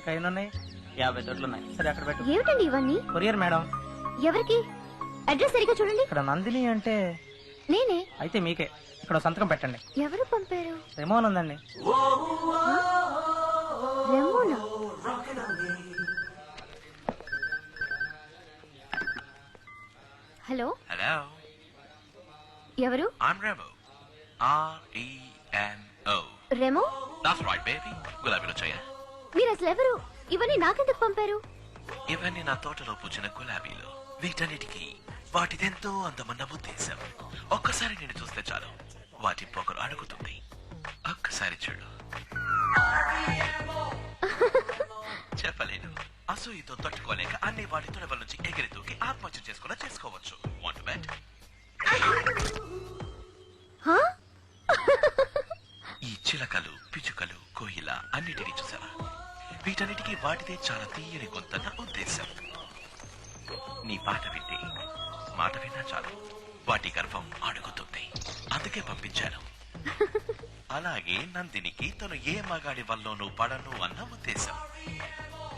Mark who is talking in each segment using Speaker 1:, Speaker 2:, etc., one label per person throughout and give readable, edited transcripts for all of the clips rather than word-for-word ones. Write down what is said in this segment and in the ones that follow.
Speaker 1: ఇంకా ఎన్ని ఉన్నాయి? 50 తొట్లు ఉన్నాయి. సరే అక్కడ పెట్టు.
Speaker 2: ఏమిటండి ఇవన్నీ?
Speaker 1: Courier madam.
Speaker 2: ఎవరికి? అడ్రస్ సరిగా చూడండి.
Speaker 1: ఇక్కడ నందిని అంటే
Speaker 2: నేనే.
Speaker 1: అయితే మీకే. ఇక్కడ సంతకం పెట్టండి.
Speaker 2: ఎవరు పంపారు?
Speaker 1: రెమోన్ ఉందండి.
Speaker 2: రెమోనా? హలో.
Speaker 3: హలో.
Speaker 2: ఎవరు?
Speaker 3: I'm Remo. R-E-M-O.
Speaker 2: Remo?
Speaker 3: That's right, baby. గులాబీలో చేయా.
Speaker 2: మీరు అసలు ఎవరు? ఇవన్నీ నాకెందుకు పంపారు?
Speaker 3: ఇవన్నీ నా తోటలో పూచిన గులాబీలు. వీటన్నిటికీ వాటిదెంతో అందమన్న ఉద్దేశం. ఒక్కసారి నేను చూస్తే చాలు వాటి పొగరు అడుగుతుంది. ఒక్కసారి చూడు. చెప్పలేను. అసూయతో తట్టుకోలేక అన్ని వాటి తొడవల నుంచి ఎగిరి దూకి ఆత్మహత్య చేసుకున్నా చేసుకోవచ్చు. Want to bet? ఈ చిలకలు, పిచుకలు, కోయిల అన్నిటినీ చూసావా? వీటన్నిటికీ వాటిదే చాలా తీయని గొంతన్న ఉద్దేశం. నీ పాట వింటే మాట విన్నా చాలు వాటి గర్వం అడుగుతుంది. అందుకే పంపించాను. అలాగే నందినికి తను ఏ మగాడి వల్లోనూ పడను అన్న ఉద్దేశం.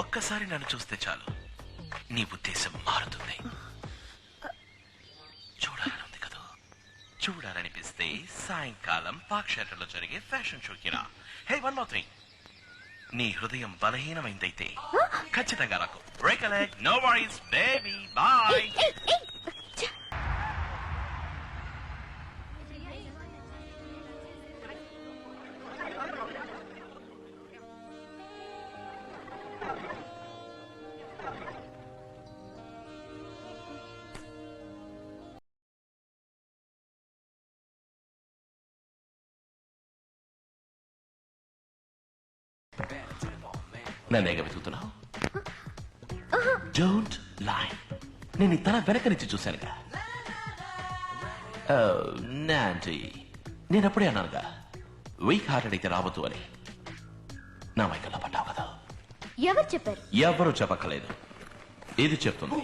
Speaker 3: ఒక్కసారి నన్ను చూస్తే చాలు నీ ఉద్దేశం మారుతుంది. చూడాలని ఉంది కదా? చూడాలనిపిస్తే సాయంకాలం పాక్ షెల్టర్లో జరిగే ఫ్యాషన్ షోకి రా. Hey, one more thing. నీ హృదయం బలహీనమైందైతే ఖచ్చితంగా రాకు. Break a leg. No worries baby. Bye. నన్నేగా వెతుకుతున్నావు? Don't lie. నేను తన వెనక నుంచి చూశానుగా. నాంటీ, నేనప్పుడే అన్నానుగా వీక్ హార్టెడ్ అయితే రావద్దు అని. నా మైకల్లా పడ్డావు కదా.
Speaker 2: ఎవరు చెప్పారు?
Speaker 3: ఎవరు చెప్పక్కలేదు. ఇది చెప్తుంది.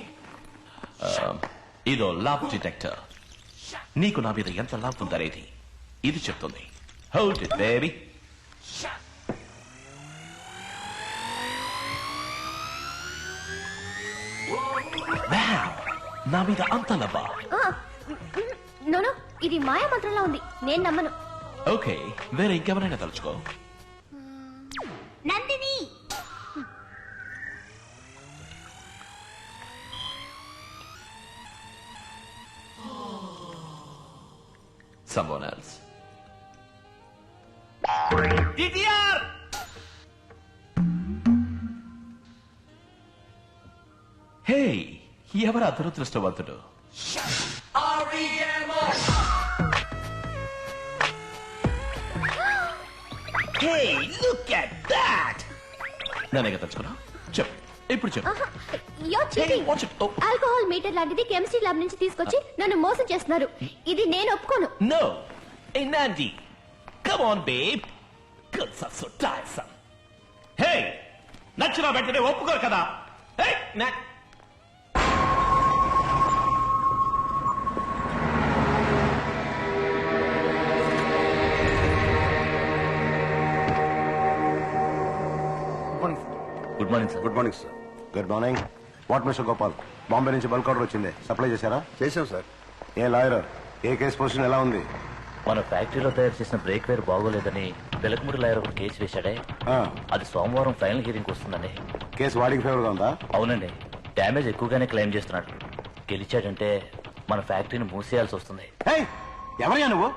Speaker 3: ఇదో లవ్ డిటెక్టర్. నీకు నా మీద ఎంత లవ్ ఉందనేది ఇది చెప్తుంది. Hold it baby. నా మీద అంత లవ్వా?
Speaker 2: నోనో, ఇది మాయా మంత్రంలా ఉంది. నేను నమ్మను.
Speaker 3: ఓకే, వేరే ఇంకెవరైనా తలుచుకో.
Speaker 2: Nandini.
Speaker 3: Someone else.
Speaker 1: DTR!
Speaker 3: Hey, ఎవరు అదృష్టవంతుడు? Hey, look at that! నన్నేగా తలుచుకున్నా? చెప్పు, ఇప్పుడు చెప్పు.
Speaker 2: You're cheating.
Speaker 3: Hey, watch it. Oh.
Speaker 2: Alcohol meter లాంటిది కెమిస్ట్రీ ల్యాబ్ నుంచి తీసుకొచ్చి నన్ను మోసం చేస్తున్నారు. ఇది నేను ఒప్పుకోను.
Speaker 3: No. Hey, Nandi. Come on, babe. Girls are so tiresome. Hey, నచ్చిన వెంటనే ఒప్పుకోరు కదా. Hey, good morning sir.
Speaker 4: Good morning sir. Good morning. What mister Gopal, Bombay నుంచి బల్క్ ఆర్డర్ వచ్చింది. సప్లై చేశారా?
Speaker 5: చేశాం సార్.
Speaker 4: ఏ లాయర్, ఏ కేసు పొజిషన్ ఎలా ఉంది?
Speaker 6: మన ఫ్యాక్టరీలో తయారు చేసిన బ్రేక్ వేర్ బాగోలేదని వెలకమూడి లాయర్ ఒక కేసు వేశాడే. అది సోమవారం ఫైనల్ హియరింగ్ వస్తుందండి.
Speaker 4: కేసు వాడికి ఫేవర్ గా ఉందా?
Speaker 6: అవునండి, డ్యామేజ్ ఎక్కువగానే క్లెయిమ్ చేస్తున్నాడు. గెలిచాడంటే మన ఫ్యాక్టరీని మూసేయాల్సి వస్తుంది.
Speaker 4: ఎవరయ్యా నువ్వు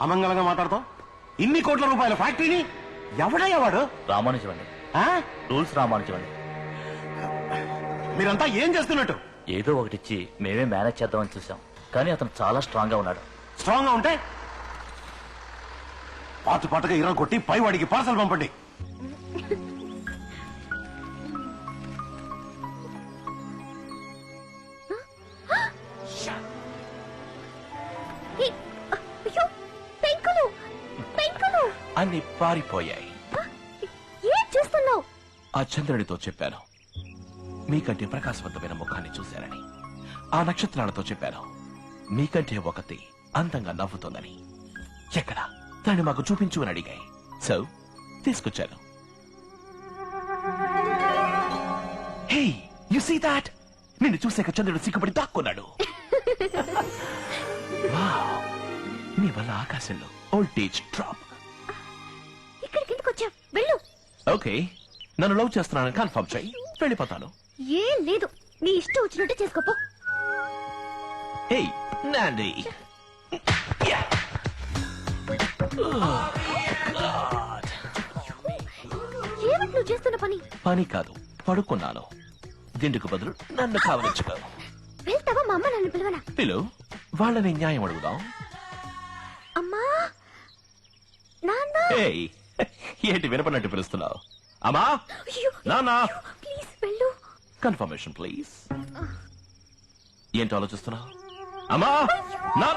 Speaker 4: అమంగళంగా మాట్లాడతావు? ఇన్ని కోట్ల రూపాయల ఫ్యాక్టరీని ఎవడయ్యా వాడు?
Speaker 6: రామానుజం అండి. రూల్స్ రామానుజం అండి.
Speaker 4: మీరంతా ఏం చేస్తున్నట్టు?
Speaker 6: ఏదో ఒకటిచ్చి మేమే మేనేజ్ చేద్దామని చూసాం, కానీ అతను చాలా స్ట్రాంగ్ గా ఉన్నాడు.
Speaker 4: స్ట్రాంగ్ గా ఉంటే పాటు పాటుగా ఇరా కొట్టి పై వాడికి పార్సల్ పంపండి.
Speaker 3: అన్ని పారిపోయాయి.
Speaker 2: ఏం చేస్తున్నావు?
Speaker 3: ఆ చంద్రుడితో చెప్పాను మీకంటే ప్రకాశవంతమైన ముఖాన్ని చూశారని. ఆ నక్షత్రాలతో చెప్పాను మీకంటే ఒకటి అందంగా నవ్వుతోందని. ఎక్కడ దాన్ని మాకు చూపించు అని అడిగాయి. సో తీసుకొచ్చాను. యు సీ దాట్ నిన్ను చూసాక చంద్రుడు సిగ్గుపడి దాక్కున్నాడు. వావ్, నీ వల్ల ఆకాశంలో వోల్టేజ్ డ్రాప్.
Speaker 2: ఇక్కడికి ఎందుకు వచ్చా? వెళ్ళు.
Speaker 3: ఓకే, నన్ను లవ్ చేస్తున్నానని కన్ఫర్మ్ చేయి, వెళ్ళిపోతాను.
Speaker 2: ఏం లేదు, నీ ఇష్టం వచ్చినట్టు చేసుకోపో.
Speaker 3: ఏయ్ నాండి,
Speaker 2: ఏమిటి నువ్వు చేస్తున్న పని?
Speaker 3: పని కాదు, పడుకున్నాను. దిండుకు బదులు నన్ను కావలించుకో.
Speaker 2: వెళ్తావా? మా అమ్మ నన్ను పిలవనా?
Speaker 3: పిలు, వాళ్ళని న్యాయం అడుగుదాం.
Speaker 2: అమ్మా, నాన్న.
Speaker 3: ఏయ్, ఏంటి వినపడినట్టు పిలుస్తున్నావు? అమ్మా,
Speaker 2: అయ్యో,
Speaker 3: నాన్నా.
Speaker 2: ప్లీజ్ వెళ్ళు.
Speaker 3: Confirmation please. ఏంటి ఆలోచిస్తున్నావు? అమ్మా, నా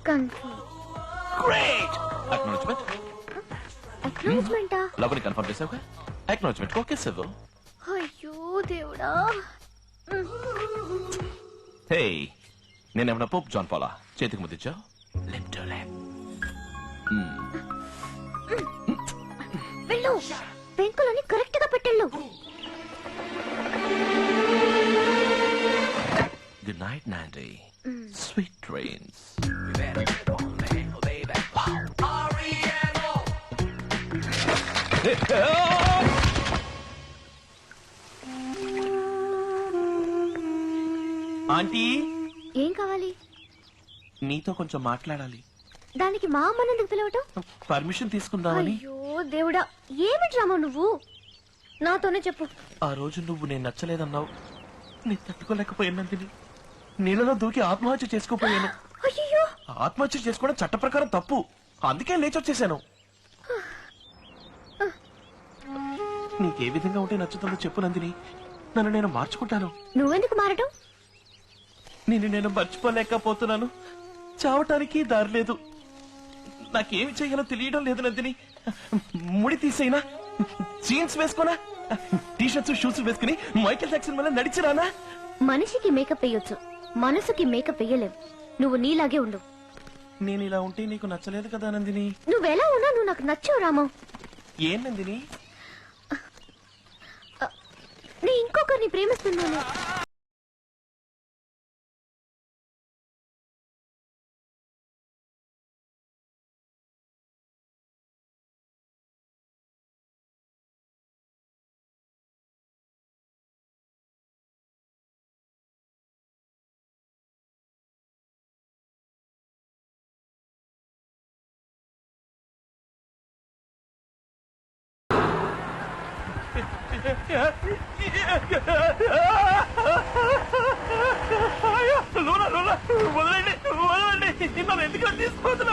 Speaker 2: కన్ఫర్మ్.
Speaker 3: Great acknowledgement.
Speaker 2: అక్నాలెడ్జ్మెంటా?
Speaker 3: లవ్ని కన్ఫర్మ్ చేసావుగా, అక్నాలెడ్జ్మెంట్ ఓకే సిద్ధు.
Speaker 2: అయ్యో దేవుడా.
Speaker 3: హే, నేనేమన్నా పోప్ జాన్ పాలా చేతికి ముద్దిచ్చావు? Lip to lip.
Speaker 2: వెళ్ళు, పెంకులని కరెక్ట్ గా పెట్టెళ్ళు.
Speaker 3: గుడ్ నైట్ నాండి, స్వీట్ డ్రీమ్స్. ఆంటీ,
Speaker 2: ఏం కావాలి?
Speaker 3: నీతో కొంచెం మాట్లాడాలి.
Speaker 2: దానికి మా అమ్మని ఎందుకు పిలవటం?
Speaker 3: పర్మిషన్ తీసుకుందామని.
Speaker 2: అయ్యో దేవుడా, ఏమి డ్రామా నువ్వు? నాతోనే చెప్పు.
Speaker 3: ఆ రోజు నువ్వు నేను నచ్చలేదన్నావు. నేను తట్టుకోలేకపోయినందుని నీళ్ళలో దూకి ఆత్మహత్య చేసుకోపోయాను.
Speaker 2: అయ్యో,
Speaker 3: ఆత్మహత్య చేసుకోవడం చట్ట ప్రకారం తప్పు, అందుకే లేచొచ్చేసాను. నీకే విధంగా ఉంటే నచ్చుతుందో చెప్పు నందిని, నన్ను నేను మార్చుకుంటాను.
Speaker 2: నువ్వెందుకు మారటం?
Speaker 3: నిన్ను నేను మర్చిపోలేకపోతున్నాను. చావటానికి దారి లేదు. నాకేమి చేయాలో తెలియడం లేదు నందిని. ముడి తీసేనా, జీన్స్ వేసుకోనా, టీషర్ట్స్ షూస్ వేసుకుని మైకేల్ జాక్సన్ వల్ల నడిచిరానా?
Speaker 2: మనిషికి మేకప్ వేయొచ్చు, మనసుకి మేకప్ వేయలేవు. నువ్వు నీలాగే ఉండు.
Speaker 3: నేను ఇలా ఉంటే నీకు నచ్చలేదు కదా నందిని.
Speaker 2: నువ్వెలా ఉన్నా నువ్వు నాకు నచ్చావు రాము.
Speaker 3: ఏం నందిని?
Speaker 2: నేను ఇంకొకరిని ప్రేమిస్తున్నాను.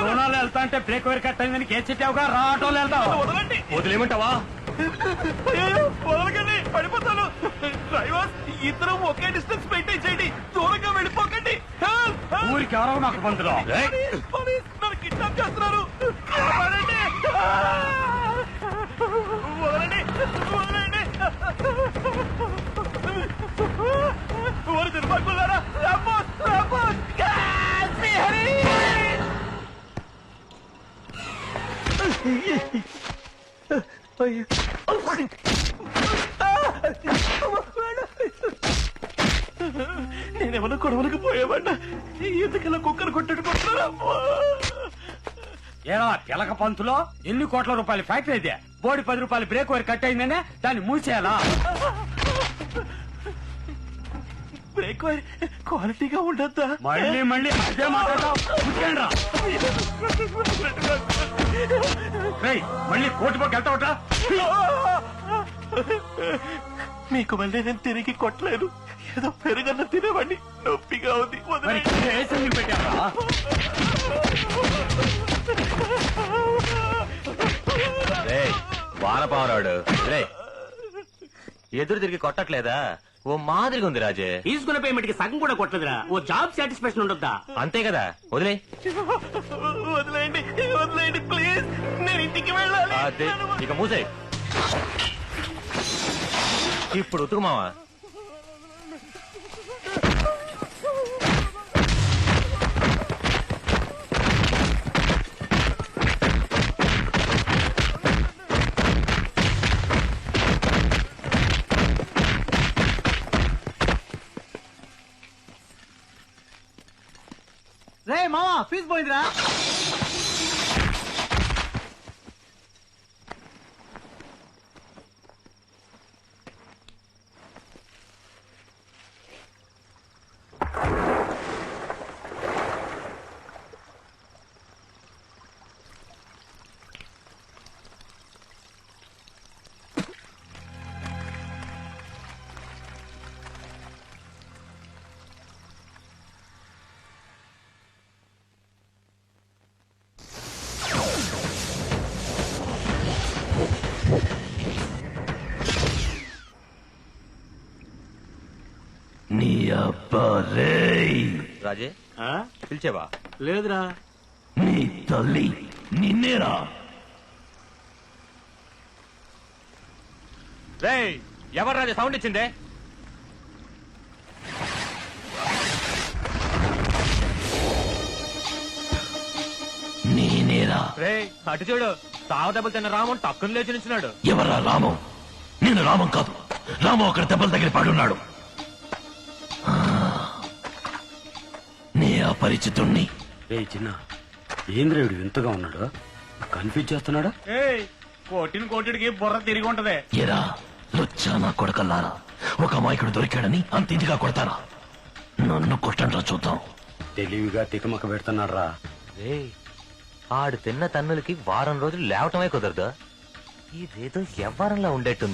Speaker 1: రుణాలు వెళ్తా అంటే బ్రేక్ వైర్ కట్ అయిందని కేసు చెప్పావుగా, రా ఆటోలు వెళ్తావు. వదిలేమంటావా?
Speaker 3: వదలకండి, పడిపోతాను. డ్రైవర్, ఇద్దరం ఒకే డిస్టెన్స్ మెయింటైన్ చేయండి, దూరంగా వెళ్ళిపోకండి.
Speaker 1: ఊరికి ఎవరో నాకు బంధులో.
Speaker 3: నన్ను కిడ్నాప్ చేస్తున్నారు. కాపాడండి. వదలండి, వదలండి. ఓరి దుర్మార్గులారా, రాంబోస్, రాంబోస్, శ్రీహరి. నేనేమన్నా గొడవలకు పోయామన్నా, ఎందుకలా కుక్కను కొట్టుకుంటున్నారా?
Speaker 1: ఏరా తెలక పంతులో ఎన్ని కోట్ల రూపాయల ఫ్యాక్టరీ అయితే బోడి 10 రూపాయల బ్రేక్ వైర్ కట్ అయిందనే దాన్ని మూసేయాలా?
Speaker 3: బ్రేక్ వైర్ క్వాలిటీగా ఉండద్దా?
Speaker 1: మళ్ళీ మళ్ళీ అదే మాట్లాడతావు. కూర్చోండిరా. రేయ్, మళ్ళీ కోర్టులోకి వెళ్తావట.
Speaker 3: మీకు మళ్ళీ నేను తిరిగి కొట్టలేను. ఏదో పెరుగన్న తినేవాడిని, నొప్పిగా ఉంది.
Speaker 1: మరి కేసు ఎందుకు పెట్టావా?
Speaker 5: వానపావరాడు ఎదురు తిరిగి కొట్టట్లేదా? ఓ మాదిరిగా ఉంది రాజే.
Speaker 7: తీసుకున్న పేమెంట్ కి సగం కూడా కొట్టలేదురా. ఓ జాబ్ సాటిస్ఫాక్షన్ ఉండొద్దా?
Speaker 5: అంతే కదా, వదిలే.
Speaker 3: వదిలేయండి, వదిలేయండి ప్లీజ్, నేను ఇంటికి వెళ్ళాలి.
Speaker 5: అదే, ఇక మూసే. ఇప్పుడు ఉతుకు మావా.
Speaker 1: రే మావా ఫీజు పోయిందిరా.
Speaker 6: నీ అబ్బా రేయ్
Speaker 5: రాజే
Speaker 7: ఆ?
Speaker 5: పిలిచేవా?
Speaker 7: లేదురా.
Speaker 6: నీ తల్లి నిన్నేరా.
Speaker 5: రేయ్ ఎవరు రాజే సౌండ్ ఇచ్చిందే?
Speaker 6: నేనేరా.
Speaker 5: రేయ్ అటు చూడు, సాగు దెబ్బలు తిన్న రాము టక్కున లేచి నిల్చున్నాడు.
Speaker 6: ఎవరా రామం? నేను రామం కాదు. రామం అక్కడ దెబ్బల దగ్గర పడున్నాడు. నే అపరిచితుణ్ణి.
Speaker 1: రే చిన్న ఏంద్రేవుడు వింతగా ఉన్నాడు, కన్ఫ్యూజ్ చేస్తున్నాడు.
Speaker 5: కోటిని కోటిడికి బుర్ర తిరిగి ఉంటది.
Speaker 6: ఎరా లుచ్చా నా కొడకల్లారా, ఒక అమాయకుడు దొరికాడని అంత ఇదిగా కొడతారా? నన్ను కొట్టండ్రా చూద్దాం.
Speaker 1: తెలివిగా తికమక పెడుతున్నాడు రా.
Speaker 5: రేయ్ ఆడు తిన్న తన్నులకి వారం రోజులు లేవటమే కుదరదు. ఇదేదో ఎవ్వరంలా ఉండేట్టుంది.